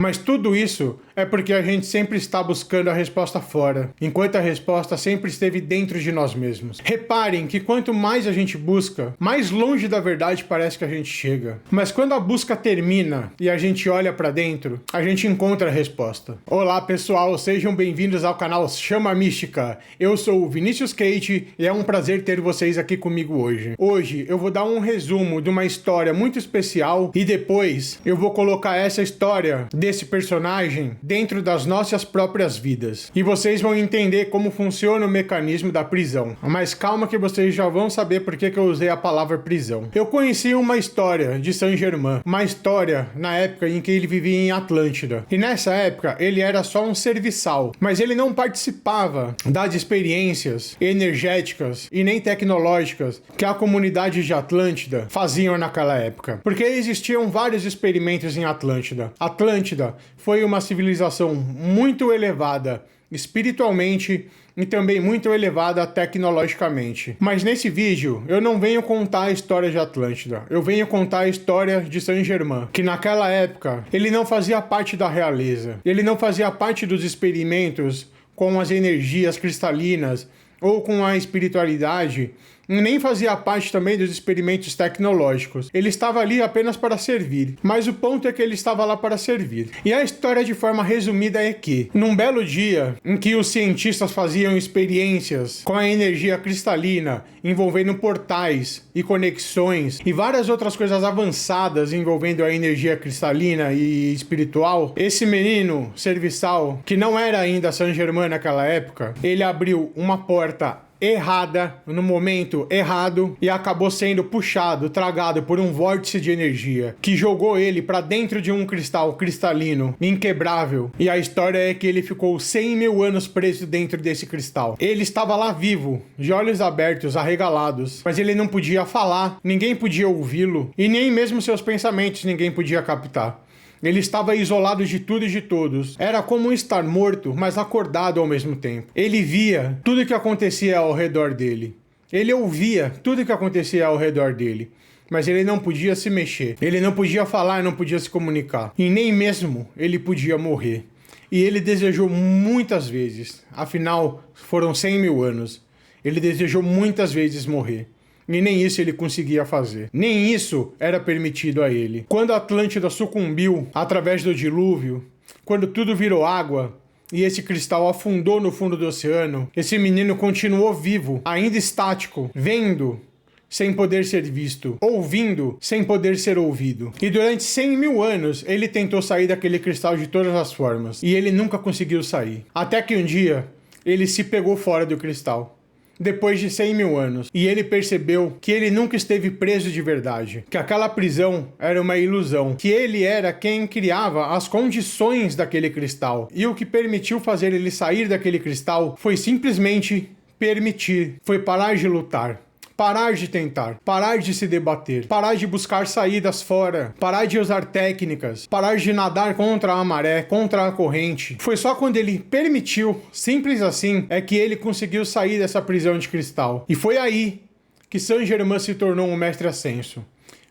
Mas tudo isso é porque a gente sempre está buscando a resposta fora, enquanto a resposta sempre esteve dentro de nós mesmos. Reparem que quanto mais a gente busca, mais longe da verdade parece que a gente chega. Mas quando a busca termina e a gente olha para dentro, a gente encontra a resposta. Olá pessoal, sejam bem-vindos ao canal Chama Mística. Eu sou o Vinícius Kate e é um prazer ter vocês aqui comigo hoje. Hoje eu vou dar um resumo de uma história muito especial e depois eu vou colocar essa história desse personagem dentro das nossas próprias vidas. E vocês vão entender como funciona o mecanismo da prisão. Mas calma que vocês já vão saber por que eu usei a palavra prisão. Eu conheci uma história de Saint-Germain, uma história na época em que ele vivia em Atlântida. E nessa época ele era só um serviçal, mas ele não participava das experiências energéticas e nem tecnológicas que a comunidade de Atlântida faziam naquela época. Porque existiam vários experimentos em Atlântida. Atlântida foi uma civilização muito elevada espiritualmente e também muito elevada tecnologicamente. Mas nesse vídeo eu não venho contar a história de Atlântida, eu venho contar a história de Saint-Germain, que naquela época ele não fazia parte da realeza, ele não fazia parte dos experimentos com as energias cristalinas ou com a espiritualidade, nem fazia parte também dos experimentos tecnológicos. Ele estava ali apenas para servir, mas o ponto é que ele estava lá para servir. E a história de forma resumida é que, num belo dia em que os cientistas faziam experiências com a energia cristalina, envolvendo portais e conexões e várias outras coisas avançadas envolvendo a energia cristalina e espiritual, esse menino serviçal, que não era ainda Saint-Germain naquela época, ele abriu uma porta errada, no momento errado, e acabou sendo puxado, tragado por um vórtice de energia que jogou ele para dentro de um cristal cristalino, inquebrável. E a história é que ele ficou 100 mil anos preso dentro desse cristal. Ele estava lá vivo, de olhos abertos, arregalados, mas ele não podia falar, ninguém podia ouvi-lo, e nem mesmo seus pensamentos ninguém podia captar. Ele estava isolado de tudo e de todos. Era como estar morto, mas acordado ao mesmo tempo. Ele via tudo o que acontecia ao redor dele. Ele ouvia tudo o que acontecia ao redor dele. Mas ele não podia se mexer. Ele não podia falar, não podia se comunicar. E nem mesmo ele podia morrer. E ele desejou muitas vezes. Afinal, foram 100 mil anos. Ele desejou muitas vezes morrer. E nem isso ele conseguia fazer. Nem isso era permitido a ele. Quando a Atlântida sucumbiu através do dilúvio, quando tudo virou água e esse cristal afundou no fundo do oceano, esse menino continuou vivo, ainda estático, vendo sem poder ser visto, ouvindo sem poder ser ouvido. E durante 100 mil anos ele tentou sair daquele cristal de todas as formas. E ele nunca conseguiu sair. Até que um dia ele se pegou fora do cristal. Depois de 100 mil anos, e ele percebeu que ele nunca esteve preso de verdade, que aquela prisão era uma ilusão, que ele era quem criava as condições daquele cristal, e o que permitiu fazer ele sair daquele cristal foi simplesmente permitir, foi parar de lutar. Parar de tentar, parar de se debater, parar de buscar saídas fora, parar de usar técnicas, parar de nadar contra a maré, contra a corrente. Foi só quando ele permitiu, simples assim, é que ele conseguiu sair dessa prisão de cristal. E foi aí que Saint-Germain se tornou um mestre ascenso.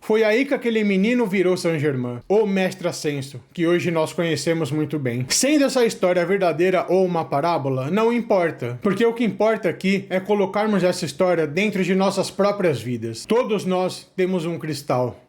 Foi aí que aquele menino virou Saint-Germain, o mestre ascenso, que hoje nós conhecemos muito bem. Sendo essa história verdadeira ou uma parábola, não importa, porque o que importa aqui é colocarmos essa história dentro de nossas próprias vidas. Todos nós temos um cristal.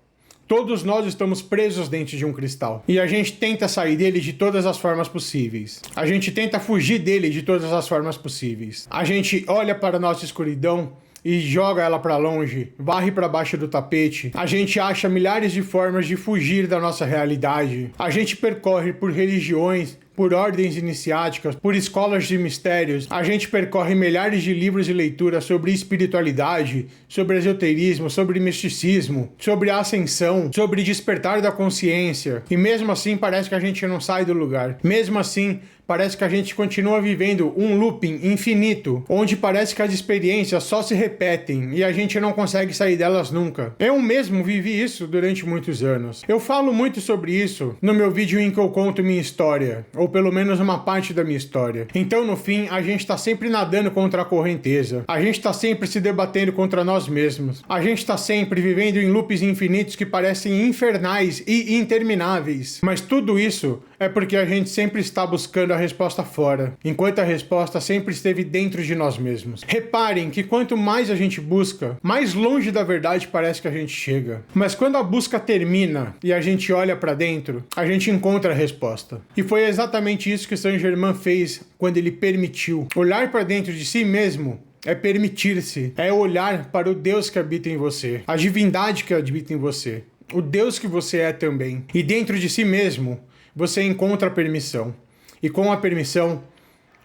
Todos nós estamos presos dentro de um cristal. E a gente tenta sair dele de todas as formas possíveis. A gente tenta fugir dele de todas as formas possíveis. A gente olha para a nossa escuridão e joga ela para longe, varre para baixo do tapete. A gente acha milhares de formas de fugir da nossa realidade. A gente percorre por religiões, por ordens iniciáticas, por escolas de mistérios. A gente percorre milhares de livros e leituras sobre espiritualidade, sobre esoterismo, sobre misticismo, sobre ascensão, sobre despertar da consciência. E mesmo assim parece que a gente não sai do lugar. Mesmo assim, parece que a gente continua vivendo um looping infinito, onde parece que as experiências só se repetem e a gente não consegue sair delas nunca. Eu mesmo vivi isso durante muitos anos. Eu falo muito sobre isso no meu vídeo em que eu conto minha história, o pelo menos uma parte da minha história. Então, no fim, a gente tá sempre nadando contra a correnteza. A gente tá sempre se debatendo contra nós mesmos. A gente tá sempre vivendo em loops infinitos que parecem infernais e intermináveis. Mas tudo isso é porque a gente sempre está buscando a resposta fora, enquanto a resposta sempre esteve dentro de nós mesmos. Reparem que quanto mais a gente busca, mais longe da verdade parece que a gente chega. Mas quando a busca termina e a gente olha para dentro, a gente encontra a resposta. E foi exatamente isso que Saint-Germain fez quando ele permitiu. Olhar para dentro de si mesmo é permitir-se, é olhar para o Deus que habita em você, a divindade que habita em você, o Deus que você é também. E dentro de si mesmo, você encontra a permissão. E com a permissão,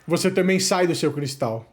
você também sai do seu cristal.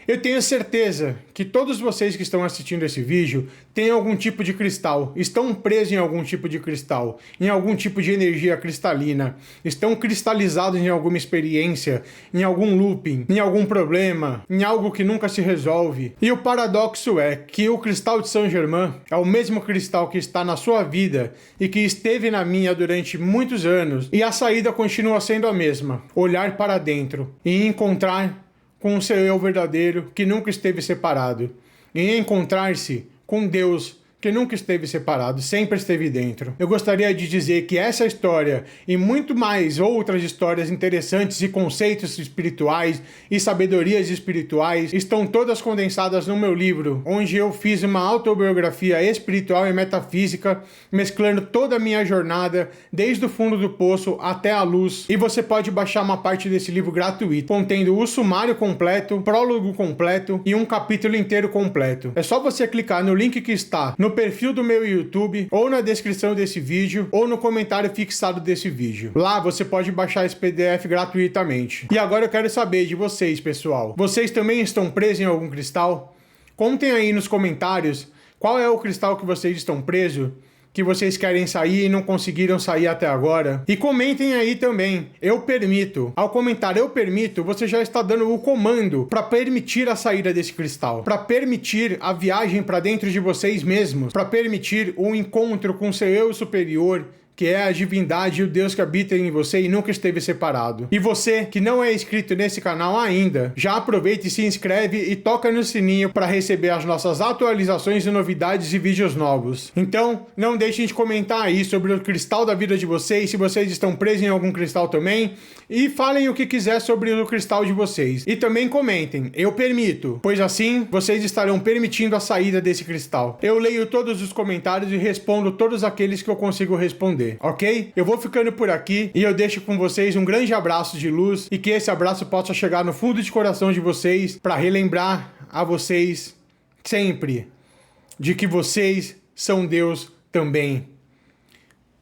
Eu tenho certeza que todos vocês que estão assistindo esse vídeo têm algum tipo de cristal, estão presos em algum tipo de cristal, em algum tipo de energia cristalina, estão cristalizados em alguma experiência, em algum looping, em algum problema, em algo que nunca se resolve. E o paradoxo é que o cristal de Saint-Germain é o mesmo cristal que está na sua vida e que esteve na minha durante muitos anos, e a saída continua sendo a mesma: olhar para dentro e encontrar com o seu eu verdadeiro que nunca esteve separado, e encontrar-se com Deus que nunca esteve separado, sempre esteve dentro. Eu gostaria de dizer que essa história e muito mais outras histórias interessantes e conceitos espirituais e sabedorias espirituais estão todas condensadas no meu livro, onde eu fiz uma autobiografia espiritual e metafísica, mesclando toda a minha jornada, desde o fundo do poço até a luz. E você pode baixar uma parte desse livro gratuito, contendo o sumário completo, prólogo completo e um capítulo inteiro completo. É só você clicar no link que está no perfil do meu YouTube, ou na descrição desse vídeo, ou no comentário fixado desse vídeo. Lá você pode baixar esse PDF gratuitamente. E agora eu quero saber de vocês, pessoal. Vocês também estão presos em algum cristal? Contem aí nos comentários qual é o cristal que vocês estão presos, que vocês querem sair e não conseguiram sair até agora. E comentem aí também, eu permito. Ao comentar eu permito, você já está dando o comando para permitir a saída desse cristal, para permitir a viagem para dentro de vocês mesmos, para permitir o encontro com seu eu superior, que é a divindade e o Deus que habita em você e nunca esteve separado. E você que não é inscrito nesse canal ainda, já aproveita e se inscreve e toca no sininho para receber as nossas atualizações e novidades e vídeos novos. Então, não deixem de comentar aí sobre o cristal da vida de vocês, se vocês estão presos em algum cristal também, e falem o que quiser sobre o cristal de vocês. E também comentem, eu permito, pois assim vocês estarão permitindo a saída desse cristal. Eu leio todos os comentários e respondo todos aqueles que eu consigo responder. Ok? Eu vou ficando por aqui e eu deixo com vocês um grande abraço de luz e que esse abraço possa chegar no fundo de coração de vocês para relembrar a vocês sempre de que vocês são Deus também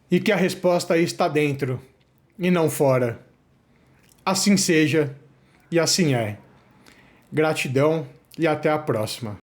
e que a resposta está dentro e não fora. Assim seja e assim é. Gratidão e até a próxima.